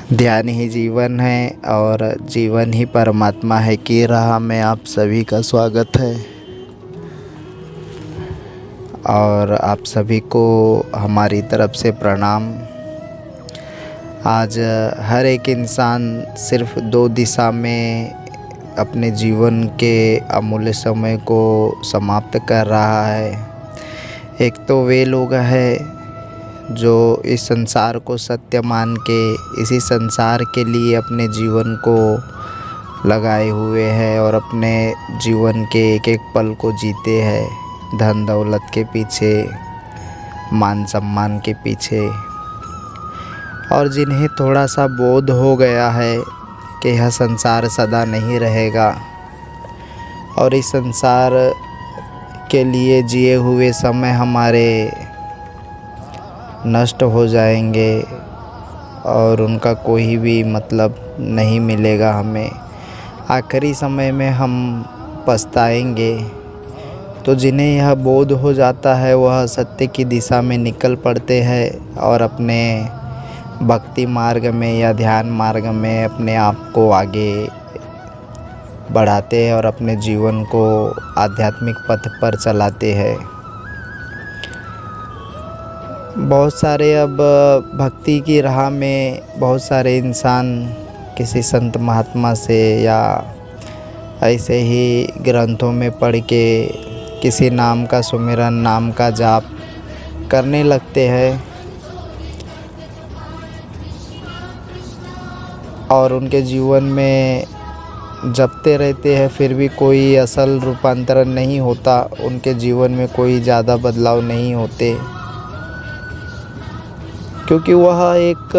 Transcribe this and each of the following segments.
ध्यान ही जीवन है और जीवन ही परमात्मा है की राह में आप सभी का स्वागत है। और आप सभी को हमारी तरफ से प्रणाम। आज हर एक इंसान सिर्फ दो दिशा में अपने जीवन के अमूल्य समय को समाप्त कर रहा है। एक तो वे लोग हैं जो इस संसार को सत्य मान के इसी संसार के लिए अपने जीवन को लगाए हुए हैं और अपने जीवन के एक एक पल को जीते हैं धन दौलत के पीछे, मान सम्मान के पीछे। और जिन्हें थोड़ा सा बोध हो गया है कि यह संसार सदा नहीं रहेगा और इस संसार के लिए जिए हुए समय हमारे नष्ट हो जाएंगे और उनका कोई भी मतलब नहीं मिलेगा हमें, आखिरी समय में हम पछताएंगे। तो जिन्हें यह बोध हो जाता है वह सत्य की दिशा में निकल पड़ते हैं और अपने भक्ति मार्ग में या ध्यान मार्ग में अपने आप को आगे बढ़ाते हैं और अपने जीवन को आध्यात्मिक पथ पर चलाते हैं। बहुत सारे अब भक्ति की राह में बहुत सारे इंसान किसी संत महात्मा से या ऐसे ही ग्रंथों में पढ़ के किसी नाम का सुमिरन, नाम का जाप करने लगते हैं और उनके जीवन में जपते रहते हैं, फिर भी कोई असल रूपांतरण नहीं होता, उनके जीवन में कोई ज़्यादा बदलाव नहीं होते, क्योंकि वह एक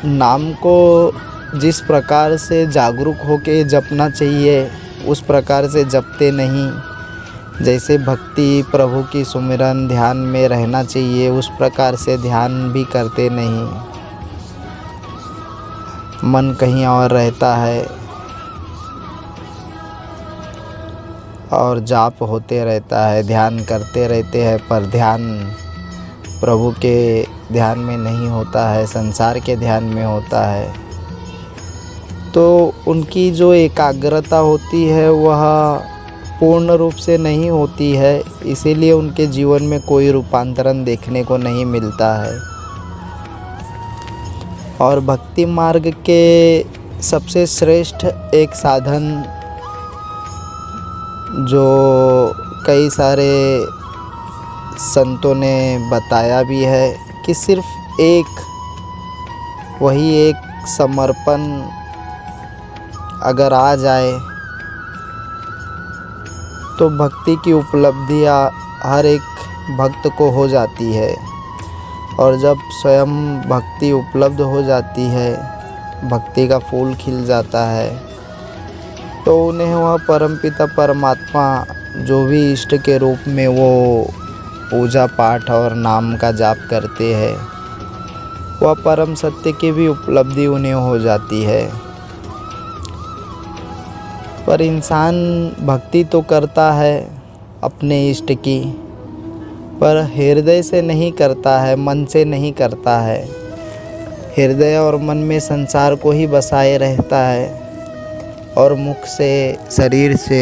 नाम को जिस प्रकार से जागरूक होके जपना चाहिए उस प्रकार से जपते नहीं। जैसे भक्ति प्रभु की सुमिरन ध्यान में रहना चाहिए उस प्रकार से ध्यान भी करते नहीं, मन कहीं और रहता है और जाप होते रहता है, ध्यान करते रहते हैं, पर ध्यान प्रभु के ध्यान में नहीं होता है, संसार के ध्यान में होता है। तो उनकी जो एकाग्रता होती है वह पूर्ण रूप से नहीं होती है, इसीलिए उनके जीवन में कोई रूपांतरण देखने को नहीं मिलता है। और भक्ति मार्ग के सबसे श्रेष्ठ एक साधन जो कई सारे संतों ने बताया भी है कि सिर्फ वही एक समर्पण अगर आ जाए तो भक्ति की उपलब्धियाँ हर एक भक्त को हो जाती है। और जब स्वयं भक्ति उपलब्ध हो जाती है, भक्ति का फूल खिल जाता है, तो उन्हें वह परमपिता परमात्मा जो भी इष्ट के रूप में वो पूजा पाठ और नाम का जाप करते हैं वह परम सत्य की भी उपलब्धि उन्हें हो जाती है। पर इंसान भक्ति तो करता है अपने इष्ट की, पर हृदय से नहीं करता है, मन से नहीं करता है। हृदय और मन में संसार को ही बसाए रहता है और मुख से शरीर से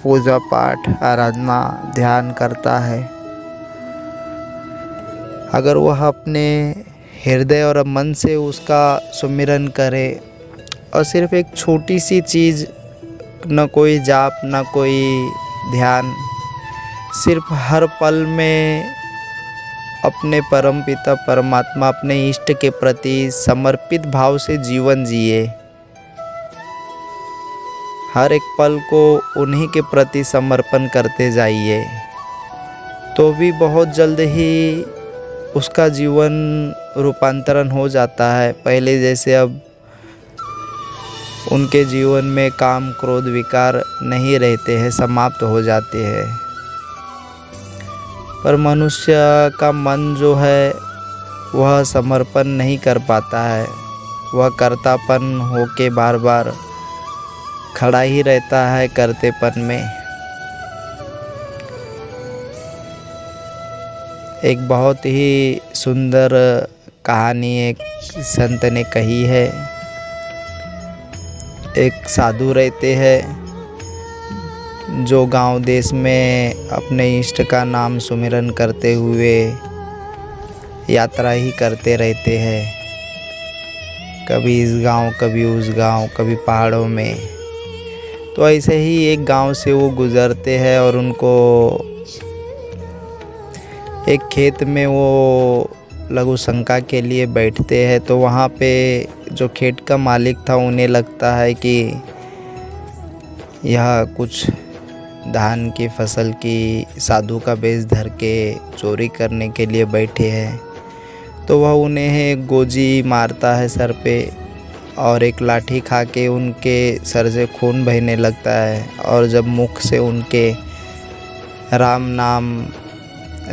पूजा पाठ आराधना ध्यान करता है। अगर वह अपने हृदय और मन से उसका सुमिरन करे और सिर्फ एक छोटी सी चीज़, न कोई जाप न कोई ध्यान, सिर्फ हर पल में अपने परमपिता परमात्मा अपने इष्ट के प्रति समर्पित भाव से जीवन जिए, हर एक पल को उन्हीं के प्रति समर्पण करते जाइए, तो भी बहुत जल्द ही उसका जीवन रूपांतरण हो जाता है। पहले जैसे अब उनके जीवन में काम क्रोध विकार नहीं रहते हैं, समाप्त हो जाते हैं। पर मनुष्य का मन जो है वह समर्पण नहीं कर पाता है, वह कर्तापन होके बार बार खड़ा ही रहता है करतेपन में। एक बहुत ही सुंदर कहानी एक संत ने कही है। एक साधु रहते हैं जो गांव देश में अपने इष्ट का नाम सुमिरन करते हुए यात्रा ही करते रहते हैं, कभी इस गांव कभी उस गांव, कभी पहाड़ों में। तो ऐसे ही एक गांव से वो गुज़रते हैं और उनको एक खेत में वो लघु शंका के लिए बैठते हैं। तो वहाँ पे जो खेत का मालिक था उन्हें लगता है कि यह कुछ धान की फसल की साधु का बेच धर के चोरी करने के लिए बैठे हैं। तो वह उन्हें एक गोजी मारता है सर पे और एक लाठी खा के उनके सर से खून बहने लगता है। और जब मुख से उनके राम नाम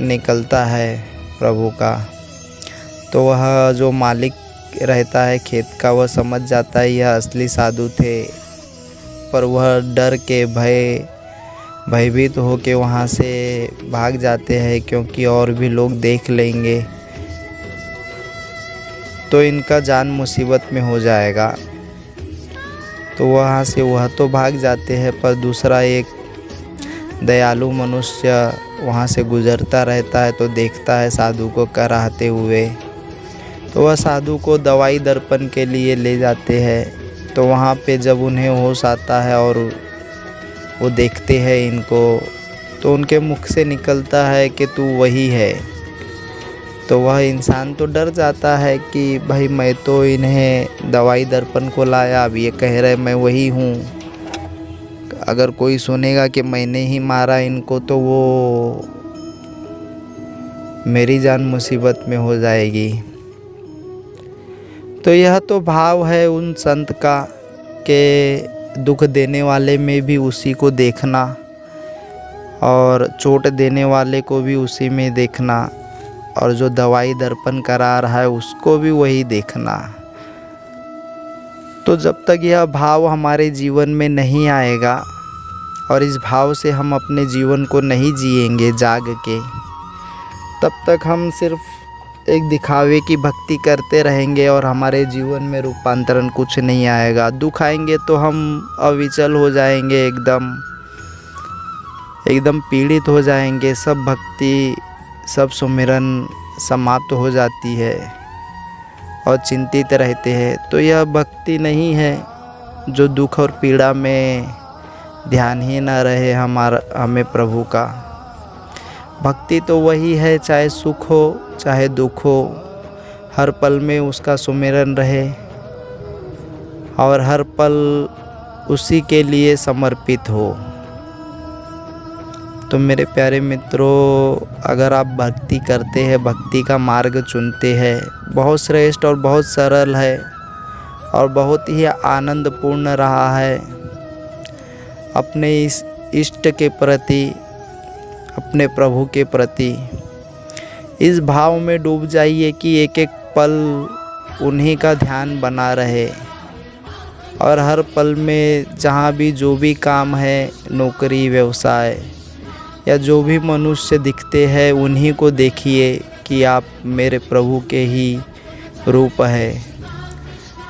निकलता है प्रभु का, तो वह जो मालिक रहता है खेत का, वह समझ जाता है यह असली साधु थे। पर वह डर के भयभीत हो के वहाँ से भाग जाते हैं, क्योंकि और भी लोग देख लेंगे तो इनका जान मुसीबत में हो जाएगा। तो वहाँ से वह तो भाग जाते हैं, पर दूसरा एक दयालु मनुष्य वहाँ से गुजरता रहता है तो देखता है साधु को कराहते हुए। तो वह साधु को दवाई दर्पण के लिए ले जाते हैं। तो वहाँ पे जब उन्हें होश आता है और वो देखते हैं इनको, तो उनके मुख से निकलता है कि तू वही है। तो वह इंसान तो डर जाता है कि भाई मैं तो इन्हें दवाई दर्पण को लाया, अब ये कह रहे मैं वही हूँ। अगर कोई सुनेगा कि मैंने ही मारा इनको तो वो मेरी जान मुसीबत में हो जाएगी। तो यह तो भाव है उन संत का कि दुख देने वाले में भी उसी को देखना और चोट देने वाले को भी उसी में देखना, और जो दवाई दर्पण करा रहा है उसको भी वही देखना। तो जब तक यह भाव हमारे जीवन में नहीं आएगा और इस भाव से हम अपने जीवन को नहीं जिएंगे जाग के, तब तक हम सिर्फ एक दिखावे की भक्ति करते रहेंगे और हमारे जीवन में रूपांतरण कुछ नहीं आएगा। दुख आएंगे तो हम अविचल हो जाएंगे, एकदम पीड़ित हो जाएंगे। सब भक्ति, सब सुमिरन समाप्त हो जाती है और चिंतित रहते हैं। तो यह भक्ति नहीं है जो दुख और पीड़ा में ध्यान ही ना रहे हमें प्रभु का। भक्ति तो वही है, चाहे सुख हो चाहे दुख हो, हर पल में उसका सुमिरन रहे और हर पल उसी के लिए समर्पित हो। तो मेरे प्यारे मित्रों, अगर आप भक्ति करते हैं, भक्ति का मार्ग चुनते हैं, बहुत श्रेष्ठ और बहुत सरल है और बहुत ही आनंदपूर्ण रहा है। अपने इस इष्ट के प्रति, अपने प्रभु के प्रति इस भाव में डूब जाइए कि एक एक पल उन्हीं का ध्यान बना रहे और हर पल में जहाँ भी जो भी काम है, नौकरी, व्यवसाय या जो भी मनुष्य दिखते हैं, उन्हीं को देखिए कि आप मेरे प्रभु के ही रूप है।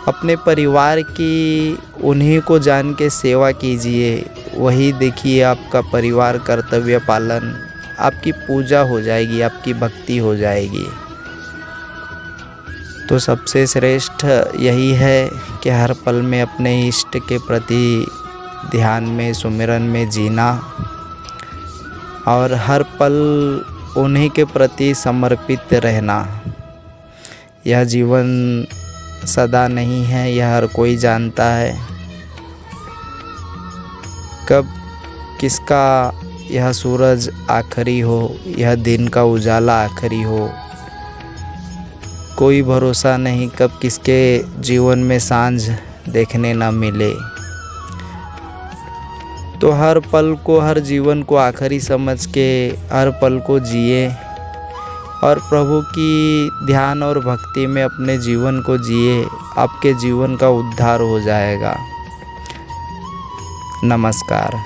अपने परिवार की उन्हीं को जान के सेवा कीजिए, वही देखिए आपका परिवार कर्तव्य पालन, आपकी पूजा हो जाएगी, आपकी भक्ति हो जाएगी। तो सबसे श्रेष्ठ यही है कि हर पल में अपने इष्ट के प्रति ध्यान में, सुमिरन में जीना और हर पल उन्हीं के प्रति समर्पित रहना। यह जीवन सदा नहीं है, यह हर कोई जानता है कब किसका यह सूरज आखिरी हो, यह दिन का उजाला आखिरी हो। कोई भरोसा नहीं कब किसके जीवन में सांझ देखने न मिले। तो हर पल को, हर जीवन को आखिरी समझ के हर पल को जिए और प्रभु की ध्यान और भक्ति में अपने जीवन को जिए। आपके जीवन का उद्धार हो जाएगा। नमस्कार।